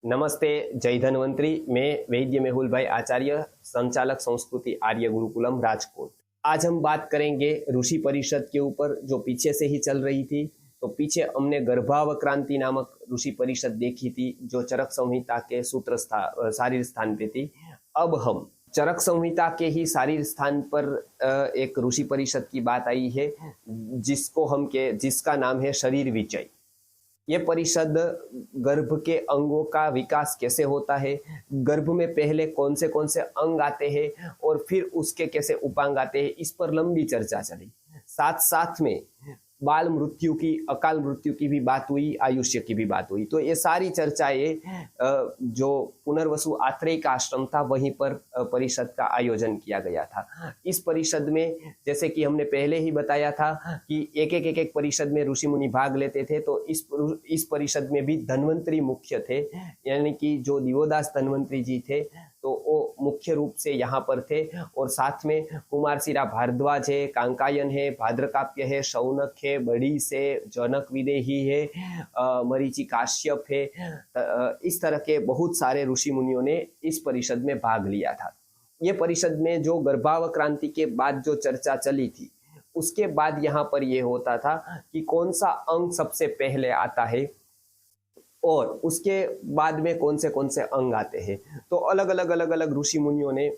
नमस्ते, जय धन्वंतरी। मैं वैद्य मेहुल भाई आचार्य, संचालक संस्कृति आर्य गुरुकुलम राजकोट। आज हम बात करेंगे ऋषि परिषद के ऊपर, जो पीछे से ही चल रही थी। तो पीछे हमने गर्भावक्रांति नामक ऋषि परिषद देखी थी, जो चरक संहिता के शारीर स्थान पे थी। अब हम चरक संहिता के ही शारीर स्थान पर एक ऋषि परिषद की बात आई है, जिसका नाम है शरीर विचय। ये परिषद गर्भ के अंगों का विकास कैसे होता है, गर्भ में पहले कौन से अंग आते हैं और फिर उसके कैसे उपांग आते हैं, इस पर लंबी चर्चा चली। साथ साथ में बाल मृत्यु की, अकाल मृत्यु की भी बात हुई, आयुष्य की भी बात हुई। तो ये सारी चर्चाएं जो पुनर्वसु आत्रेय का आश्रम था, वहीं पर परिषद का आयोजन किया गया था। इस परिषद में, जैसे कि हमने पहले ही बताया था कि एक परिषद में ऋषि मुनि भाग लेते थे, तो इस परिषद में भी धन्वंतरी मुख्य थे, यानी कि जो दिवोदास धन्वंतरी जी थे, तो वो मुख्य रूप से यहाँ पर थे। और साथ में कुमारशिरा भारद्वाज है, कांकायन है, भाद्रकाप्य है, शौनक है, बड़ी से जनक विदेही है, मरीचि काश्यप है। इस तरह के बहुत सारे ऋषि मुनियों ने इस परिषद में भाग लिया था। ये परिषद में जो गर्भावक्रांति के बाद जो चर्चा चली थी, उसके बाद यहाँ पर ये होता था कि कौन सा अंग सबसे पहले आता है और उसके बाद में कौन से अंग आते हैं। तो अलग अलग ऋषि मुनियों ने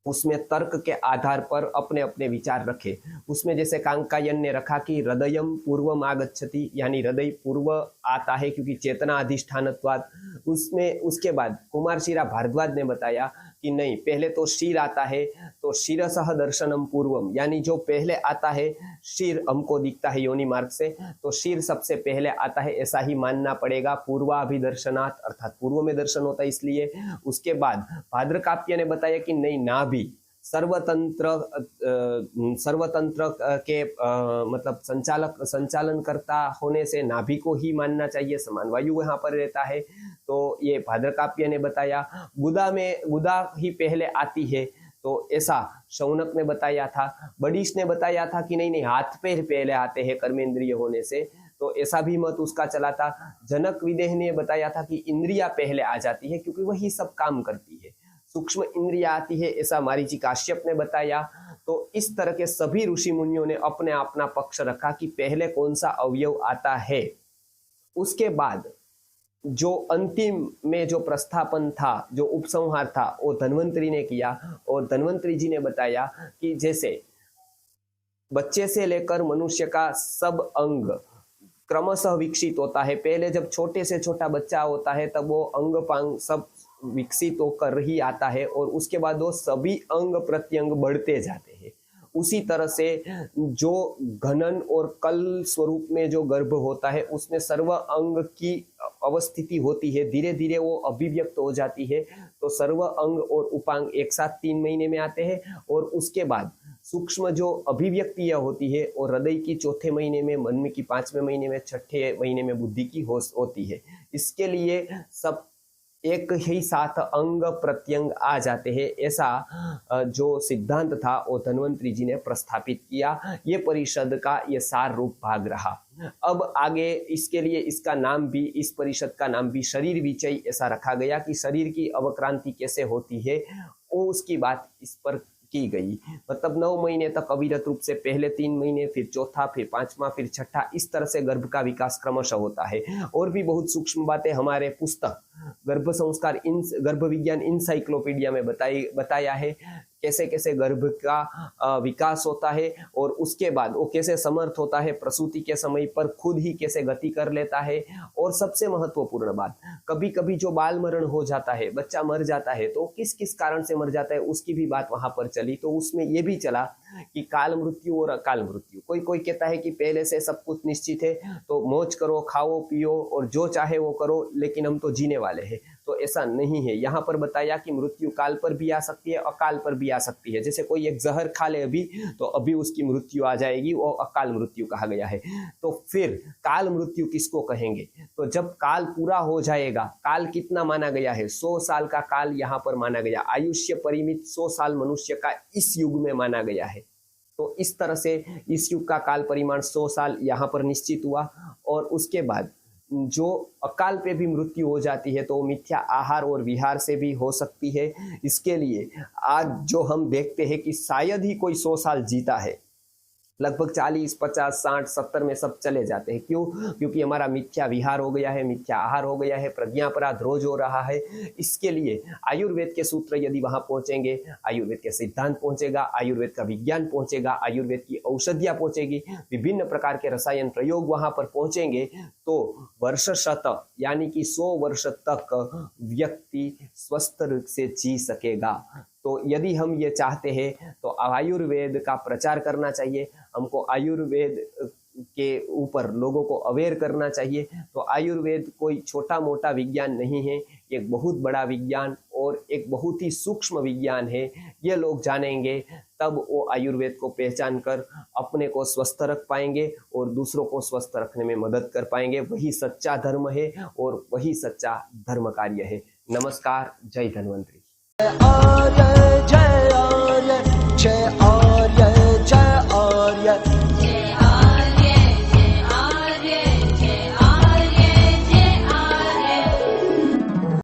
उसमें तर्क के आधार पर अपने अपने विचार रखे। उसमें जैसे कांकायन ने रखा कि हृदयम पूर्वम आगच्छति, यानी हृदय पूर्व आता है क्योंकि चेतना अधिष्ठानत्वाद। उसके बाद कुमारशिरा भारद्वाज ने बताया कि नहीं, पहले तो शीर आता है, तो शिरसह दर्शनम पूर्वम, यानी जो पहले आता है शीर हमको दिखता है योनि मार्ग से, तो शीर सबसे पहले आता है, ऐसा ही मानना पड़ेगा। पूर्वाभिदर्शनात्, अर्थात पूर्व में दर्शन होता है इसलिए। उसके बाद भाद्रकाप्य ने बताया कि नहीं, नाभि सर्वतंत्र के मतलब संचालन करता होने से नाभि को ही मानना चाहिए, समान वायु यहाँ पर रहता है। तो ये भाद्रकाप्य ने बताया। गुदा ही पहले आती है, तो ऐसा शौनक ने बताया था। बड़ीश ने बताया था कि नहीं, हाथ पैर पहले आते हैं कर्मेंद्रिय होने से, तो ऐसा भी मत उसका चला था। जनक विदेह ने बताया था कि इंद्रिया पहले आ जाती है क्योंकि वही सब काम करती है, सूक्ष्म इंद्रिया आती है, ऐसा मरीचि काश्यप ने बताया। तो इस तरह के सभी ऋषि मुनियों ने अपने अपना पक्ष रखा कि पहले कौन सा अवयव आता है। उसके बाद जो अंतिम में जो प्रस्थापन था, जो उपसंहार था, वो धन्वंतरी ने किया। और धन्वंतरी जी ने बताया कि जैसे बच्चे से लेकर मनुष्य का सब अंग क्रमशः विकसित होता है। पहले जब छोटे से छोटा बच्चा होता है, तब वो अंग पांग सब विकसित होकर ही आता है और उसके बाद वो सभी अंग प्रत्यंग बढ़ते जाते हैं। उसी तरह से जो घनन और कल स्वरूप में जो गर्भ होता है, उसमें सर्व अंग की अवस्थिति होती है, धीरे धीरे वो अभिव्यक्त हो जाती है। तो सर्व अंग और उपांग एक साथ 3 महीने में आते हैं और उसके बाद सूक्ष्म जो अभिव्यक्तियां होती है, और हृदय की 4थे महीने में, मन की 5वें महीने में, 6ठे महीने में बुद्धि की होती है। इसके लिए सब एक ही साथ अंग प्रत्यंग आ जाते हैं, ऐसा जो सिद्धांत था वो धन्वंतरी जी ने प्रस्थापित किया। ये परिषद का ये सार रूप भाग रहा। अब आगे इसके लिए इसका नाम भी, इस परिषद का नाम भी शरीर विचय ऐसा रखा गया कि शरीर की अवक्रांति कैसे होती है, वो उसकी बात इस पर की गई। मतलब 9 महीने तक अविरत रूप से, पहले 3 महीने, फिर चौथा, फिर 5वां, फिर 6ठा, इस तरह से गर्भ का विकास क्रमशः होता है। और भी बहुत सूक्ष्म बातें हमारे पुस्तक गर्भ संस्कार गर्भ विज्ञान इंसाइक्लोपीडिया में बताया है, कैसे कैसे गर्भ का विकास होता है और उसके बाद वो कैसे समर्थ होता है प्रसूति के समय पर खुद ही कैसे गति कर लेता है। और सबसे महत्वपूर्ण बात, कभी कभी जो बाल मरण हो जाता है, बच्चा मर जाता है, तो किस किस कारण से मर जाता है, उसकी भी बात वहां पर चली। तो उसमें ये भी चला कि काल मृत्यु और अकाल मृत्यु। कोई कहता है कि पहले से सब कुछ निश्चित है, तो मौज करो, खाओ पियो और जो चाहे वो करो, लेकिन हम तो जीने वाले हैं। तो ऐसा नहीं है। यहाँ पर बताया कि मृत्यु काल पर भी आ सकती है, अकाल पर भी आ सकती है। जैसे कोई एक जहर खा ले अभी, तो अभी उसकी मृत्यु आ जाएगी, वो अकाल मृत्यु कहा गया है। तो फिर काल मृत्यु किसको कहेंगे? तो जब काल पूरा हो जाएगा, काल कितना माना गया है? 100 साल का काल यहाँ पर माना गया। आयुष्य परिमित 100 साल मनुष्य का इस युग में माना गया है। तो इस तरह से इस युग का काल परिमाण 100 साल यहाँ पर निश्चित हुआ। और उसके बाद जो अकाल पे भी मृत्यु हो जाती है तो मिथ्या आहार और विहार से भी हो सकती है। इसके लिए आज जो हम देखते हैं कि शायद ही कोई 100 साल जीता है, लगभग 40, 50, 60, 70 में सब चले जाते हैं। क्यों? क्योंकि हमारा मिथ्या विहार हो गया है, मिथ्या आहार हो गया है, प्रज्ञापराध रोज हो रहा है। इसके लिए आयुर्वेद के सूत्र यदि वहां पहुंचेंगे, आयुर्वेद के सिद्धांत पहुंचेगा, आयुर्वेद का विज्ञान पहुंचेगा, आयुर्वेद की औषधियां पहुंचेगी, विभिन्न प्रकार के रसायन प्रयोग वहां पर पहुंचेंगे, तो वर्ष शत यानी कि 100 वर्ष तक व्यक्ति स्वस्थ रूप से जी सकेगा। तो यदि हम ये चाहते हैं तो आयुर्वेद का प्रचार करना चाहिए, हमको आयुर्वेद के ऊपर लोगों को अवेयर करना चाहिए। तो आयुर्वेद कोई छोटा मोटा विज्ञान नहीं है, एक बहुत बड़ा विज्ञान और एक बहुत ही सूक्ष्म विज्ञान है। ये लोग जानेंगे तब वो आयुर्वेद को पहचान कर अपने को स्वस्थ रख पाएंगे और दूसरों को स्वस्थ रखने में मदद कर पाएंगे। वही सच्चा धर्म है और वही सच्चा धर्म कार्य है। नमस्कार, जय धन्वंतरी।